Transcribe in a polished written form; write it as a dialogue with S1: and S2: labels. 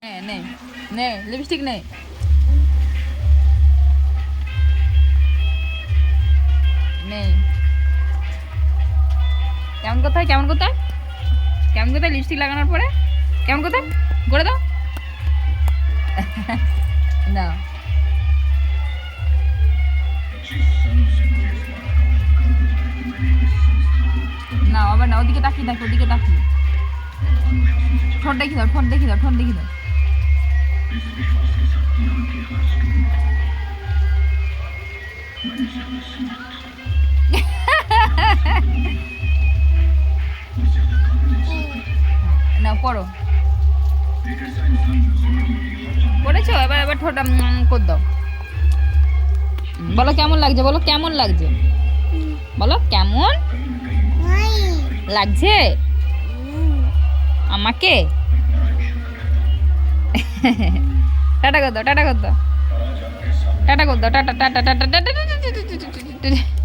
S1: নে নে নে লিপস্টিক নে নে কেমন কোথায় কেমন কোথায় কেমন কোথায় লিপস্টিক লাগানোর পরে কেমন কোথায় করে দাও না না আবার না ওদিকে তাকিয়ে দেখো ওদিকে তাকিয়ে ঠোঁট দেখি দাও ঠোঁট দেখি দাও ঠোঁট দেখি দাও না পড়ো পড়েছো এবার এবার ঠোঁট করে দাও বলো কেমন লাগছে বলো কেমন লাগছে বলো কেমন লাগছে আমাকে টাটা কর দাও টাটা কর দাও টাটা কর দাও tata tata tata tata tata